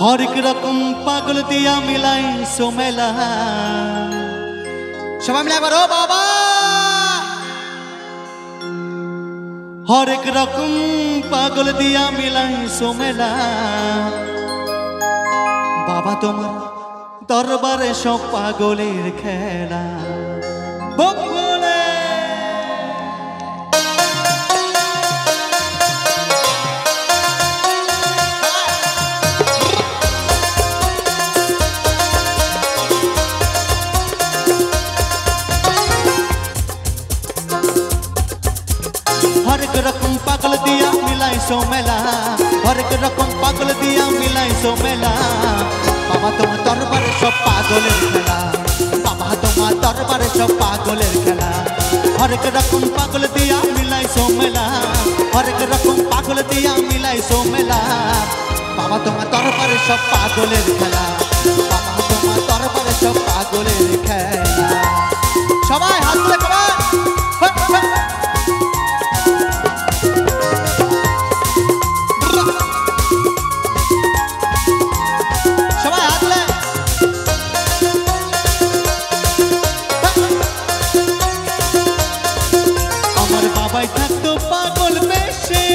হরেক রকম পাগল দিয়া মিলাই সোমেলা সবাই মিলে একবার ও বাবা হরেক রকম পাগল দিয়া মিলাই সোমেলা বাবা তোমার দরবারে সব পাগলের খেলা বলে हरेक रकम पागल दिया मिलाई सोमेला हरेक रकम पागल दिया मिलाई सोमेला बाबा तुम्हार दरबारे सब पागलेर खेला बाबा तुम्हार दरबारे सब पागलेर खेला हरेक रकम पागल दिया मिलाई सोमेला हरेक रकम पागल दिया मिलाई सोमेला बाबा तुम्हार दरबारे सब पागलेर खेला बाबा तुम्हार दरबारे सब पागलेर खेला सबाई हाथ तुले कमान থাকতো পাগল বেশে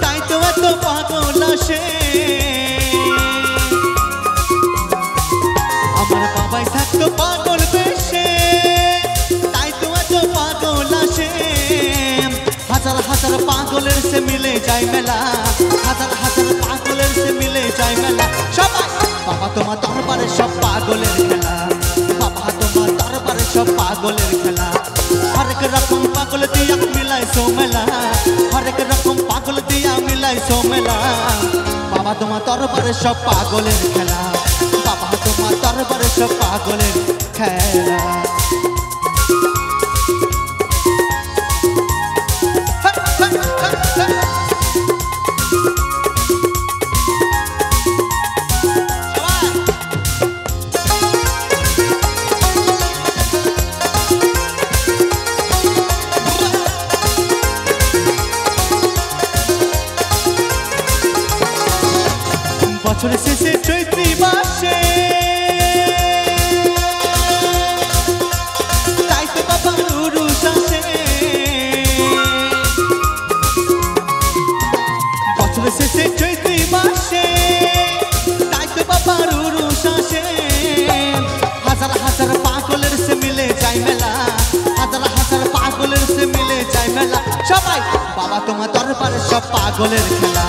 তাই তো এত পাগল আসে আমার বাবাই থাকতো পাগল বেশে তাই তো এত পাগল আসে হাজার হাজার পাগলের সে মিলে যায় মেলা হাজার হাজার পাগলের সে মিলে যায় মেলা সবাই বাবা তোমার দরবারে সব পাগলের খেলা বাবা তোমার दरबारे सब पागलेर खेला हरेक रकम पागल दिया मिलाई सोमेला हरेक रकम पागल दिया मिलाई सोमेला बाबा तुम्हार दरबारे सब पागलेर खेला बाबा तुम्हार दरबारे सब पागलेर खेला বছর শেষে চৈত্রী মাসে তাই তো বাবা উরুষ আসে বছর শেষে চৈত্রী মাসে তাই তো বাবা উরুষ আসে হাজার হাজার পাগলের সে মিলে যায় মেলা হাজার হাজার পাগলের সে মিলে যায় মেলা সবাই বাবা তোমার দরবারে সব পাগলের খেলা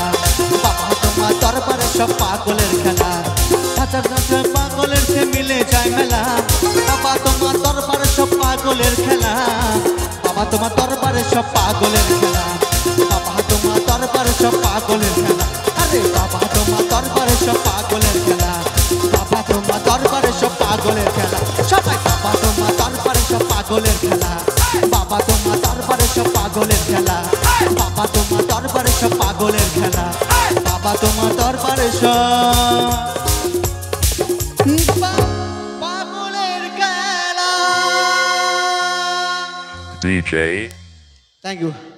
বাবা তোমার দরবারে सब पागलेर खेला हाजार हाजार पागलेर से मिले जाए मेला बाबा तुम्हार दरबारे सब पागलेर खेला बाबा तुम्हार दरबारे सब पागलेर खेला बाबा तुम्हार दरबारे सब पागलेर खेला अरे बाबा तुम्हार दरबारे सब पागलेर खेला बाबा तुम्हार दरबारे सब पागलेर खेला सबाई बाबा तुम्हार दरबारे सब पागलेर खेला बाबा तुम्हार दरबारे सब पागलेर खेला बाबा तुम्हार दरबारे सब पागलेर खेला बाबा तुम्हार दरबारे सब पागलेर खेला DJ थैंक यू